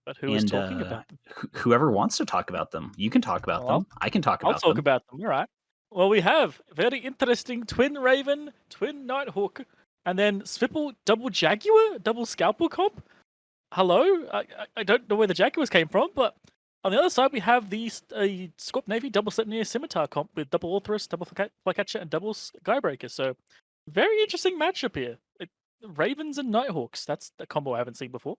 But who is And talking about them? whoever wants to talk about them, you can talk about Well, them. I can talk I'll about talk them. about them. All right. Well, we have very interesting twin Raven, twin Nighthawk, and then Swipple double Jaguar, double Scalpel comp. Hello, I don't know where the Jaguars came from, but on the other side we have the Scorp Navy double Sleipnir Scimitar comp with double Orthrus, double Flycatcher, and double Skybreaker. So very interesting matchup here. Ravens and Nighthawks. That's a combo I haven't seen before.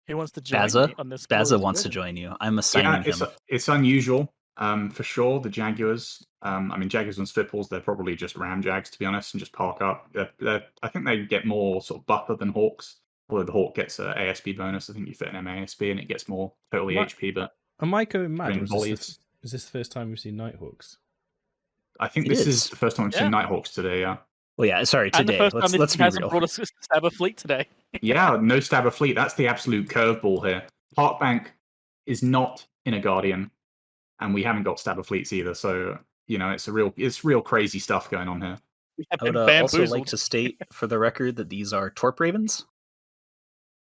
Who wants to join Baza, me on this Baza glorious wants to version? join you. I'm assigning Yeah, him. it's unusual, for sure. The Jaguars, I mean, Jaguars and Spipples, they're probably just Ram Jags, to be honest, and just park up. I think they get more sort of buffer than Hawks, although the Hawk gets an ASP bonus. I think you fit an MASP and it gets more totally HP, but Am I going mad, or is volleys. this the first time we've seen Nighthawks? I think It this is. is the first time we've seen Nighthawks today, yeah. Well, yeah, sorry, And the today. first time this Let's team be hasn't real. brought us a Stabber fleet today. Yeah, no Stabber fleet. That's the absolute curveball here. Parkbank is not in a Guardian, and we haven't got Stabber fleets either. So it's real crazy stuff going on here. We have I would been also like bamboozled. to state for the record that these are Torp Ravens.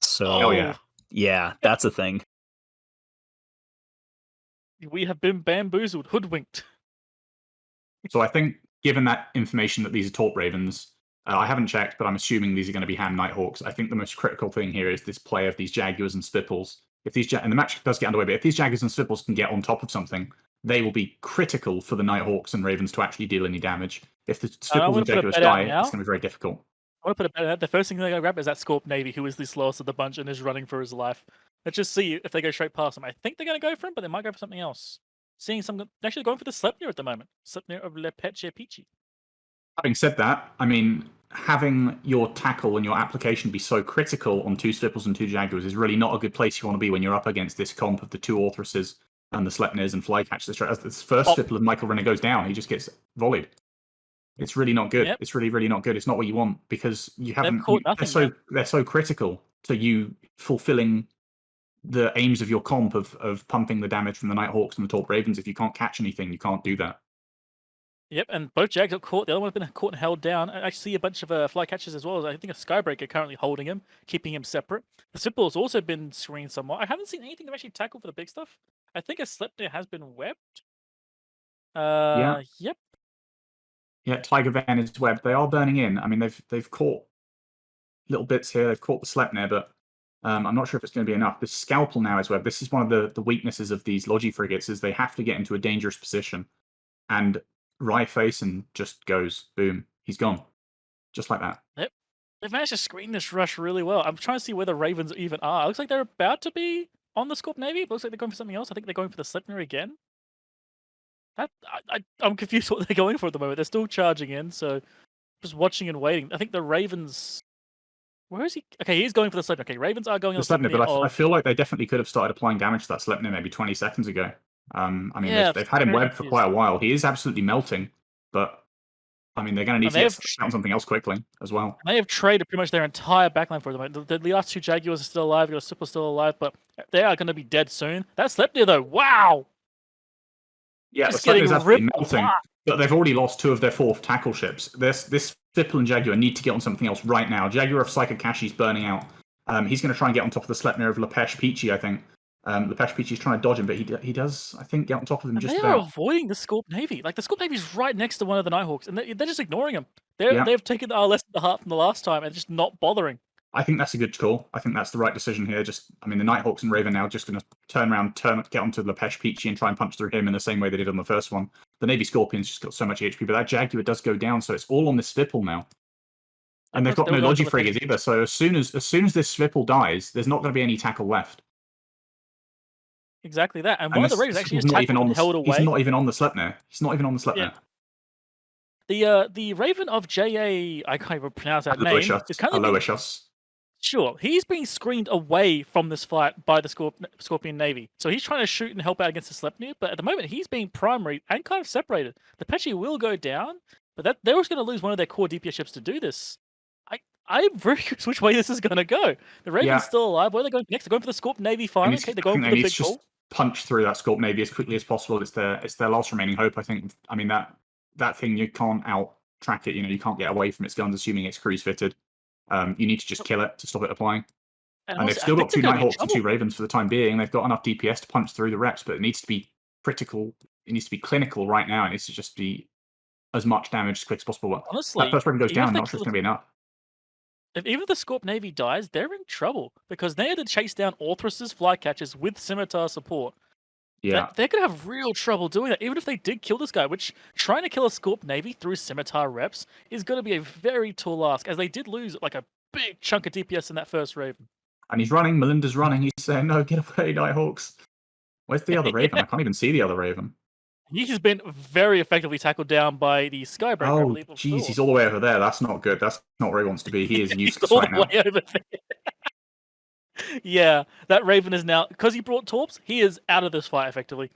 So, yeah. yeah, that's a thing. We have been bamboozled, hoodwinked. So I think, given that information that these are Torp Ravens, I haven't checked, but I'm assuming these are going to be Ham Nighthawks. I think the most critical thing here is this play of these Jaguars and Spipples. If these and the match does get underway, but if these Jaguars and Spipples can get on top of something, they will be critical for the Nighthawks and Ravens to actually deal any damage. If the Spipples and Jaguars die, it's going to be very difficult. I want to put a bet out. The first thing they're going to grab is that Scorp Navy, who is the slowest of the bunch and is running for his life. Let's just see if they go straight past him. I think they're going to go for him, but they might go for something else. Seeing some, actually going for the Sleipnir at the moment. Sleipnir of Le Peche Pichi. Having said that, I mean, having your tackle and your application be so critical on two Spipples and two Jaguars is really not a good place you want to be when you're up against this comp of the two Orthruses and the Sleipnirs and Flycatchers. As this first Spipple of Michael Renner goes down, he just gets volleyed. It's really not good. Yep. It's really, really not good. It's not what you want because you haven't. They're so critical to you fulfilling the aims of your comp of pumping the damage from the Nighthawks and the Torp Ravens. If you can't catch anything, you can't do that. Yep, and both Jags got caught. The other one's been caught and held down. I see a bunch of Flycatchers as well. I think a Skybreaker currently holding him, keeping him separate. The Spipple's also been screened somewhat. I haven't seen anything to actually tackle for the big stuff. I think a Sleipnir has been webbed. Yep. Yeah, Tiger Van is webbed. They are burning in. I mean, they've caught little bits here. They've caught the Sleipnir, but I'm not sure if it's going to be enough. This Scalpel now is webbed. This is one of the weaknesses of these Logi frigates is they have to get into a dangerous position. And Rye face and just goes, boom, he's gone. Just like that. Yep. They've managed to screen this rush really well. I'm trying to see where the Ravens even are. It looks like they're about to be on the Scorp Navy. It looks like they're going for something else. I think they're going for the Sleipnir again. I'm confused what they're going for at the moment. They're still charging in, so just watching and waiting. I think the Ravens... Where is he? Okay, he's going for the Sleipnir. Okay, Ravens are going on the Sleipnir, but I feel like they definitely could have started applying damage to that Sleipnir maybe 20 seconds ago. I mean, yeah, they've had him webbed for quite a while. He is absolutely melting, but I mean, they're going to need to get on something else quickly as well. They have traded pretty much their entire backline for them. The last two Jaguars are still alive. Your Sipple's still alive, but they are going to be dead soon. That Sleipnir, though, wow! Yeah, the Sleipnir is absolutely melting, but they've already lost two of their fourth tackle ships. This Sipple and Jaguar need to get on something else right now. Jaguar of Psychokashi's burning out. He's going to try and get on top of the Sleipnir of Lepesh Peachy, I think. Lepesh Peachy's trying to dodge him, but he does, I think, get on top of him just about. They are avoiding the Scorp Navy. Like, the Scorp Navy's right next to one of the Nighthawks, and they're just ignoring him. They've taken our lesson to heart from the last time and just not bothering. I think that's a good call. I think that's the right decision here. I mean, the Nighthawks and Raven now just going to turn around, get onto Lepesh Peachy and try and punch through him in the same way they did on the first one. The Navy Scorpions just got so much HP, but that Jaguar does go down, so it's all on this Svipple now. And they've got no Logi frigates either, so as soon as this Svipple dies, there's not going to be any tackle left. Exactly that. And one of the Ravens actually just held away. He's not even on the Sleipnir. He's not even on the Sleipnir. Yeah. The Raven of JA, I can't even pronounce that name. Is kind of Aloysius. Sure, he's being screened away from this fight by the Scorpion Navy. So he's trying to shoot and help out against the Sleipnir, but at the moment he's being primary and kind of separated. The Pechi will go down, but they're also going to lose one of their core DPS ships to do this. I'm very curious which way this is going to go. The Raven's still alive. Where are they going next? They're going for the Scorp Navy finally. Okay, they're going for the big ball. Punch through that Scorp Navy as quickly as possible. It's their last remaining hope, I think. I mean, that thing, you can't out-track it. You can't get away from its guns, assuming it's cruise fitted. You need to just kill it to stop it applying. And honestly, they've I still think got two they're gonna be in Nighthawks and two trouble. Ravens for the time being. They've got enough DPS to punch through the reps, but it needs to be critical. It needs to be clinical right now. It needs to just be as much damage as quick as possible. But that Honestly, first Raven goes even if down, I'm they not sure it's kill going to be enough. even if the Scorp Navy dies, they're in trouble because they had to chase down Orthrus's flycatchers with scimitar support. Yeah. They're gonna have real trouble doing that, even if they did kill this guy. Which trying to kill a Scorp Navy through scimitar reps is going to be a very tall ask, as they did lose like a big chunk of DPS in that first Raven. And he's running. Melinda's running. He's saying, "No, get away, Nighthawks." Where's the other Raven? I can't even see the other Raven. He's been very effectively tackled down by the Skybreaker, I Oh, believe. jeez, he's all the way over there. That's not good. That's not where he wants to be. He is He's useless all right the now. way over there. Yeah, that Raven is now, because he brought Torps, he is out of this fight effectively.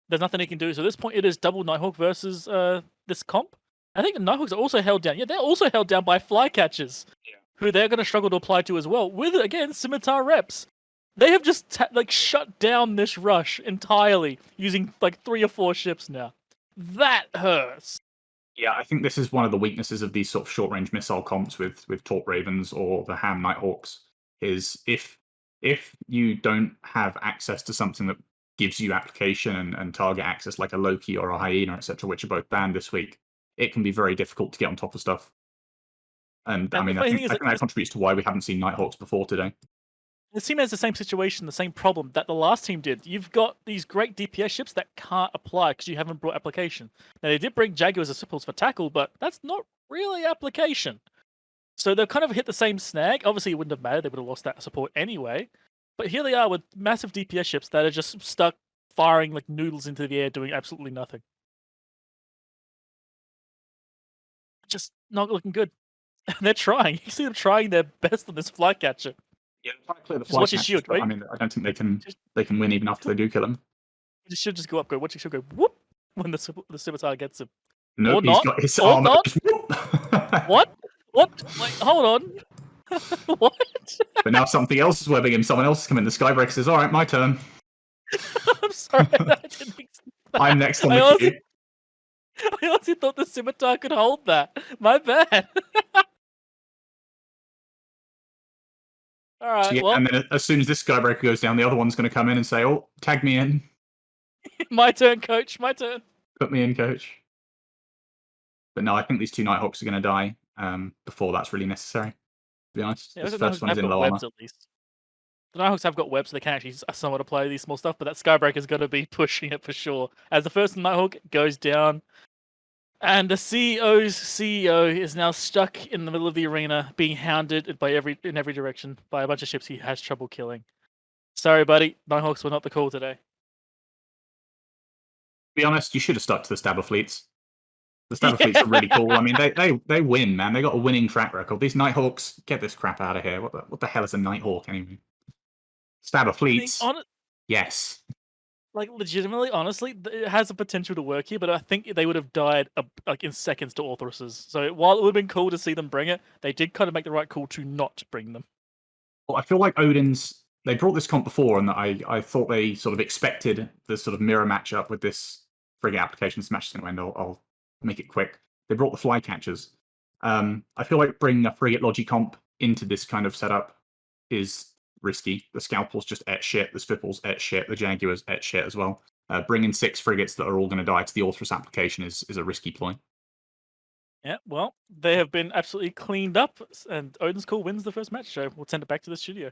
There's nothing he can do. So at this point, it is double Nighthawk versus this comp. I think the Nighthawks are also held down. Yeah, they're also held down by Flycatchers, who they're going to struggle to apply to as well. With, again, scimitar reps. They have just shut down this rush entirely using like 3 or 4 ships now. That hurts. Yeah, I think this is one of the weaknesses of these sort of short-range missile comps with Torp Ravens or the Ham Nighthawks, is if you don't have access to something that gives you application and target access like a Loki or a Hyena, etc., which are both banned this week, it can be very difficult to get on top of stuff. And I And the mean, I funny think thing is that contributes to why we haven't seen Nighthawks before today. this team has the same situation, the same problem that the last team did. You've got these great DPS ships that can't apply because you haven't brought application. Now, they did bring Jaguars as supples for tackle, but that's not really application. So they've kind of hit the same snag. Obviously, it wouldn't have mattered. They would have lost that support anyway. But here they are with massive DPS ships that are just stuck firing like noodles into the air, doing absolutely nothing. Just not looking good. They're trying. You see them trying their best on this Flycatcher. Yeah, trying to clear the Just watch his Flycatchers, shield, but I right? mean, I don't think they can win even after they do kill him. It should just go up, watch it should go whoop when the scimitar gets him. Nope, Or he's not. got his Or armor. not. Just, whoop. What? What? Wait, hold on. What? But now something else is webbing him. Someone else has come in. The Skybreaker says, "All right, my turn. I'm sorry, I didn't expect that. I'm next on I the honestly, queue." I honestly thought the scimitar could hold that. My bad. All right, So, yeah, well, and then as soon as this Skybreaker goes down, the other one's going to come in and say, "Oh, tag me in. my turn, coach. My turn. Put me in, coach." But no, I think these two Nighthawks are going to die before that's really necessary, to be honest. Yeah, This the first Nighthawks one is have in got low armor. webs at least. The Nighthawks have got webs, so they can actually somewhat apply these small stuff. But that Skybreaker is going to be pushing it for sure. As the first Nighthawk goes down, and the CEO's CEO is now stuck in the middle of the arena, being hounded in every direction by a bunch of ships he has trouble killing. Sorry, buddy. Nighthawks were not the call today. To be honest, you should have stuck to the Stabber fleets. The Stabber fleets are really cool. I mean, they win, man. They got a winning track record. These Nighthawks, get this crap out of here. What the hell is a Nighthawk anyway? Stabber fleets, yes. Like legitimately, honestly, it has the potential to work here, but I think they would have died like in seconds to Orthrus's. So while it would have been cool to see them bring it, they did kind of make the right call to not bring them. Well, I feel like Odins, they brought this comp before, and I thought they sort of expected the sort of mirror matchup with this frigate application. This match is going to end. I'll make it quick. They brought the Flycatchers. I feel like bringing a frigate logi comp into this kind of setup is risky. The Scalpels just et shit. The Spipples et shit. The Jaguars et shit as well. Bringing 6 frigates that are all going to die to the Orthrus application is a risky ploy. Yeah, well, they have been absolutely cleaned up, and Odin's Call wins the first match, so we'll send it back to the studio.